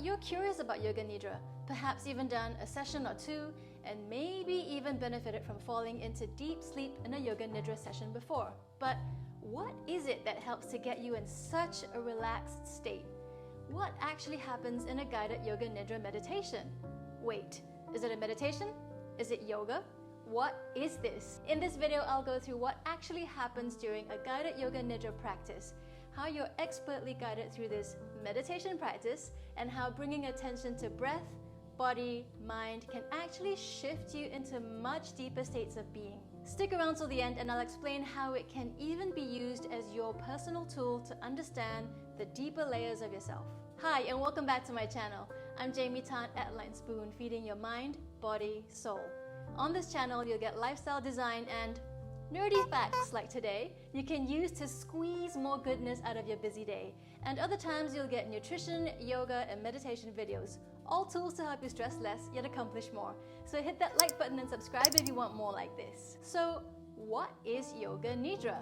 you're curious about Yoga Nidra, perhaps even done a session or two, and maybe even benefited from falling into deep sleep in a Yoga Nidra session before. But what is it that helps to get you in such a relaxed state? What actually happens in a guided Yoga Nidra meditation? Wait, is it a meditation? Is it yoga? What is this? In this video, I'll go through what actually happens during a guided Yoga Nidra practice, how you're expertly guided through this meditation practice, and how bringing attention to breath, body, mind can actually shift you into much deeper states of being. Stick around till the end and I'll explain how it can even be used as your personal tool to understand the deeper layers of yourself. Hi and welcome back to my channel. I'm Jaime at Enlightened Spoon, feeding your mind, body, soul. On this channel, you'll get lifestyle design and nerdy facts like today you can use to squeeze more goodness out of your busy day. And other times you'll get nutrition, yoga, and meditation videos. All tools to help you stress less yet accomplish more. So hit that like button and subscribe if you want more like this. So what is Yoga Nidra?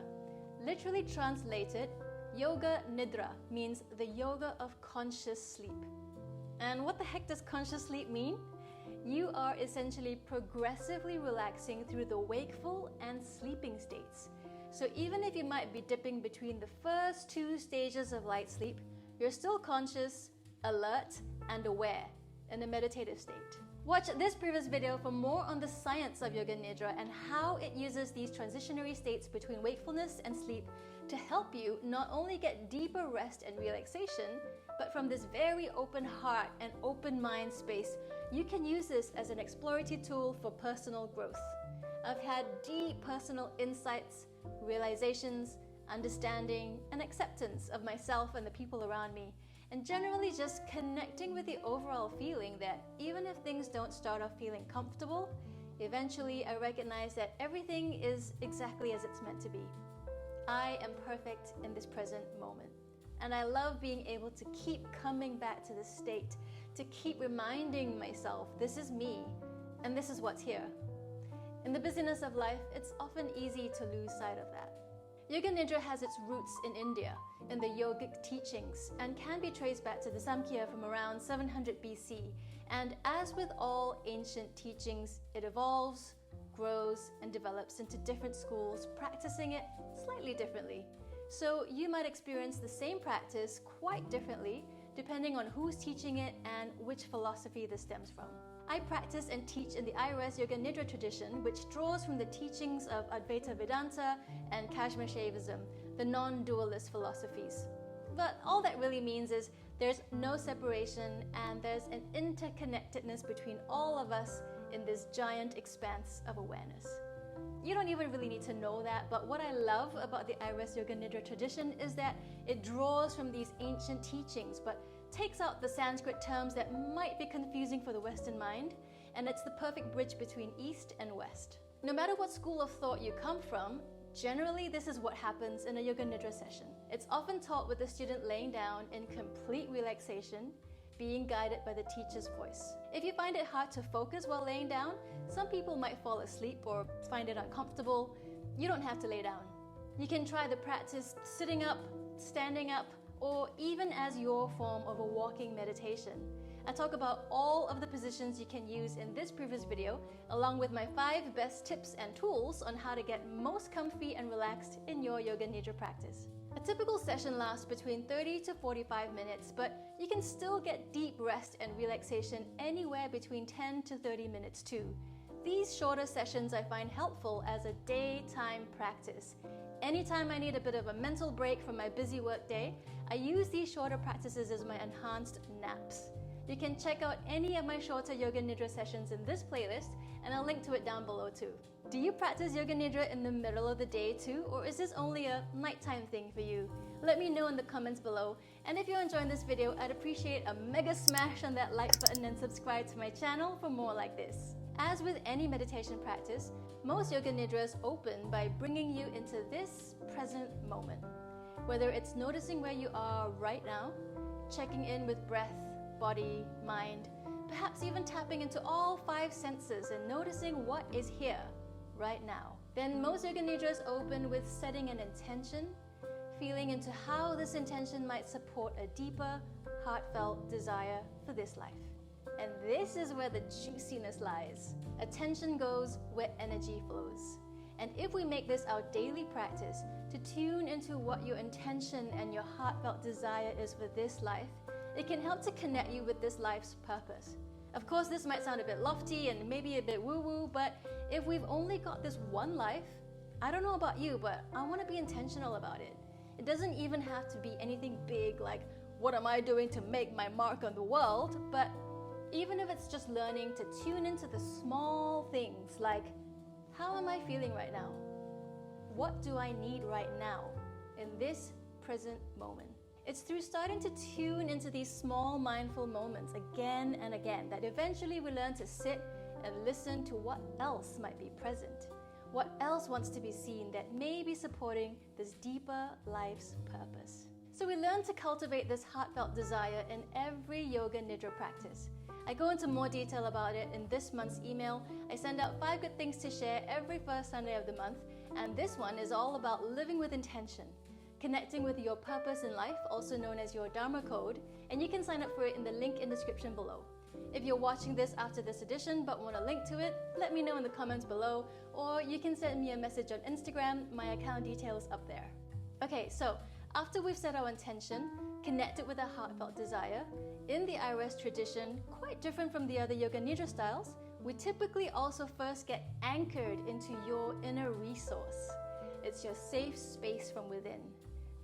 Literally translated, Yoga Nidra means the yoga of conscious sleep. And what the heck does conscious sleep mean? You are essentially progressively relaxing through the wakeful and sleeping states. So even if you might be dipping between the first two stages of light sleep, you're still conscious, alert, and aware in a meditative state. Watch this previous video for more on the science of Yoga Nidra and how it uses these transitionary states between wakefulness and sleep to help you not only get deeper rest and relaxation, but from this very open heart and open mind space, you can use this as an exploratory tool for personal growth. I've had deep personal insights, realizations, understanding, and acceptance of myself and the people around me, and generally just connecting with the overall feeling that even if things don't start off feeling comfortable, eventually I recognize that everything is exactly as it's meant to be. I am perfect in this present moment. And I love being able to keep coming back to this state, to keep reminding myself this is me and this is what's here. In the busyness of life, it's often easy to lose sight of that. Yoga Nidra has its roots in India, in the yogic teachings, and can be traced back to the Samkhya from around 700 BC. And as with all ancient teachings, it evolves, grows, and develops into different schools, practicing it slightly differently. So you might experience the same practice quite differently depending on who's teaching it and which philosophy this stems from. I practice and teach in the IRS Yoga Nidra tradition, which draws from the teachings of Advaita Vedanta and Kashmir Shaivism, the non-dualist philosophies. But all that really means is there's no separation and there's an interconnectedness between all of us in this giant expanse of awareness. You don't even really need to know that, but what I love about the IRS Yoga Nidra tradition is that it draws from these ancient teachings, but takes out the Sanskrit terms that might be confusing for the Western mind, and it's the perfect bridge between East and West. No matter what school of thought you come from, generally this is what happens in a Yoga Nidra session. It's often taught with the student laying down in complete relaxation, being guided by the teacher's voice. If you find it hard to focus while laying down, some people might fall asleep or find it uncomfortable. You don't have to lay down. You can try the practice sitting up, standing up, or even as your form of a walking meditation. I talk about all of the positions you can use in this previous video, along with my 5 best tips and tools on how to get most comfy and relaxed in your Yoga Nidra practice. A typical session lasts between 30 to 45 minutes, but you can still get deep rest and relaxation anywhere between 10 to 30 minutes too. These shorter sessions I find helpful as a daytime practice. Anytime I need a bit of a mental break from my busy work day, I use these shorter practices as my enhanced naps. You can check out any of my shorter Yoga Nidra sessions in this playlist, and I'll link to it down below too. Do you practice Yoga Nidra in the middle of the day too, or is this only a nighttime thing for you? Let me know in the comments below, and if you're enjoying this video, I'd appreciate a mega smash on that like button and subscribe to my channel for more like this. As with any meditation practice, most Yoga Nidras open by bringing you into this present moment. Whether it's noticing where you are right now, checking in with breath, body, mind, perhaps even tapping into all 5 senses and noticing what is here right now. Then most Yoga Nidras open with setting an intention, feeling into how this intention might support a deeper, heartfelt desire for this life. And this is where the juiciness lies. Attention goes where energy flows. And if we make this our daily practice to tune into what your intention and your heartfelt desire is for this life, it can help to connect you with this life's purpose. Of course, this might sound a bit lofty and maybe a bit woo-woo, but if we've only got this one life, I don't know about you, but I want to be intentional about it. It doesn't even have to be anything big like, what am I doing to make my mark on the world? But even if it's just learning to tune into the small things like, how am I feeling right now? What do I need right now in this present moment? It's through starting to tune into these small mindful moments again and again that eventually we learn to sit and listen to what else might be present, what else wants to be seen that may be supporting this deeper life's purpose. So we learn to cultivate this heartfelt desire in every yoga nidra practice. I go into more detail about it in this month's email. I send out 5 good things to share every first Sunday of the month, and this one is all about living with intention, connecting with your purpose in life, also known as your Dharma code, and you can sign up for it in the link in the description below. If you're watching this after this edition but want a link to it, let me know in the comments below, or you can send me a message on Instagram. My account details up there. Okay, so after we've set our intention, connected with a heartfelt desire, in the IRS tradition, quite different from the other Yoga Nidra styles, we typically also first get anchored into your inner resource. It's your safe space from within.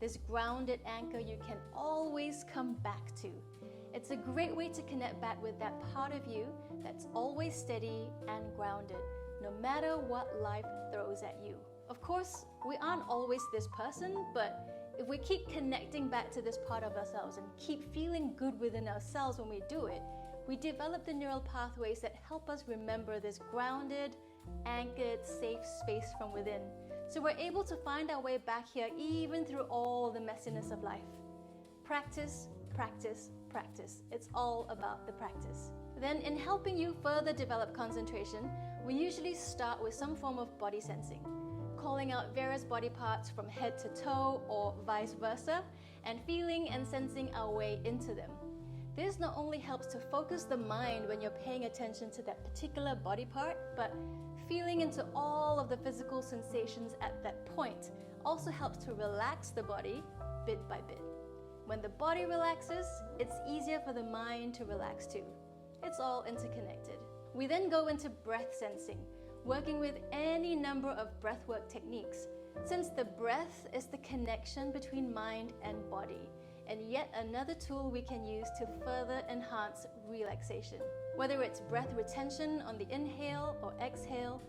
This grounded anchor you can always come back to. It's a great way to connect back with that part of you that's always steady and grounded, no matter what life throws at you. Of course, we aren't always this person, but if we keep connecting back to this part of ourselves and keep feeling good within ourselves when we do it, we develop the neural pathways that help us remember this grounded, anchored, safe space from within. So we're able to find our way back here even through all the messiness of life. Practice, practice, practice. It's all about the practice. Then in helping you further develop concentration, we usually start with some form of body sensing, calling out various body parts from head to toe or vice versa, and feeling and sensing our way into them. This not only helps to focus the mind when you're paying attention to that particular body part, but feeling into all of the physical sensations at that point also helps to relax the body bit by bit. When the body relaxes, it's easier for the mind to relax too. It's all interconnected. We then go into breath sensing, working with any number of breathwork techniques, since the breath is the connection between mind and body, and yet another tool we can use to further enhance relaxation. Whether it's breath retention on the inhale or exhale,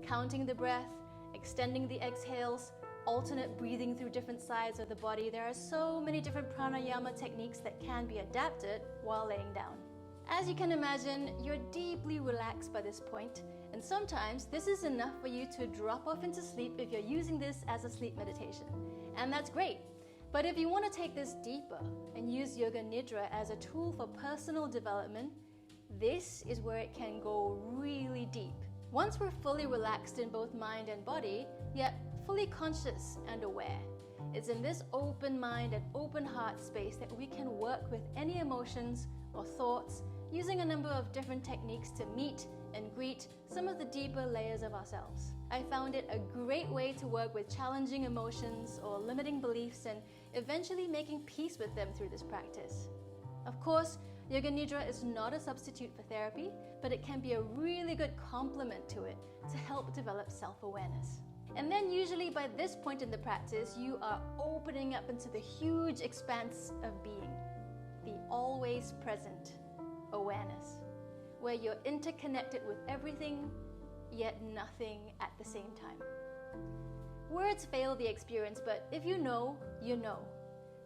counting the breath, extending the exhales, alternate breathing through different sides of the body, there are so many different pranayama techniques that can be adapted while laying down. As you can imagine, you're deeply relaxed by this point, and sometimes this is enough for you to drop off into sleep if you're using this as a sleep meditation. And that's great. But if you want to take this deeper and use Yoga Nidra as a tool for personal development, this is where it can go really deep. Once we're fully relaxed in both mind and body, yet fully conscious and aware, it's in this open mind and open heart space that we can work with any emotions or thoughts, using a number of different techniques to meet and greet some of the deeper layers of ourselves. I found it a great way to work with challenging emotions or limiting beliefs and eventually making peace with them through this practice. Of course, Yoga Nidra is not a substitute for therapy, but it can be a really good complement to it to help develop self-awareness. And then usually by this point in the practice, you are opening up into the huge expanse of being, the always present awareness, where you're interconnected with everything, yet nothing at the same time. Words fail the experience, but if you know, you know.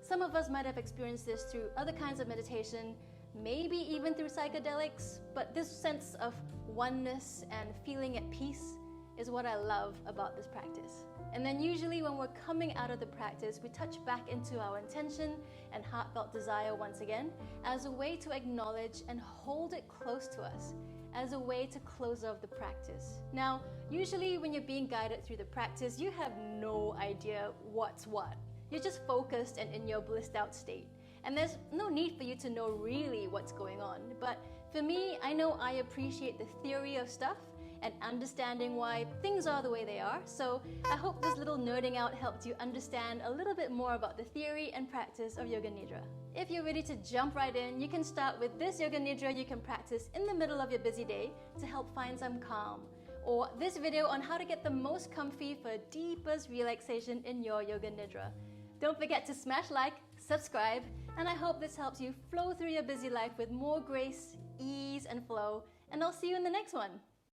Some of us might have experienced this through other kinds of meditation, maybe even through psychedelics, but this sense of oneness and feeling at peace is what I love about this practice. And then usually when we're coming out of the practice, we touch back into our intention and heartfelt desire once again as a way to acknowledge and hold it close to us, as a way to close off the practice. Now, usually when you're being guided through the practice, you have no idea what's what. You're just focused and in your blissed out state. and there's no need for you to know really what's going on. But for me, I know I appreciate the theory of stuff and understanding why things are the way they are. So I hope this little nerding out helped you understand a little bit more about the theory and practice of Yoga Nidra. If you're ready to jump right in, you can start with this Yoga Nidra you can practice in the middle of your busy day to help find some calm. Or this video on how to get the most comfy for deepest relaxation in your Yoga Nidra. Don't forget to smash like, subscribe, and I hope this helps you flow through your busy life with more grace, ease, and flow. And I'll see you in the next one.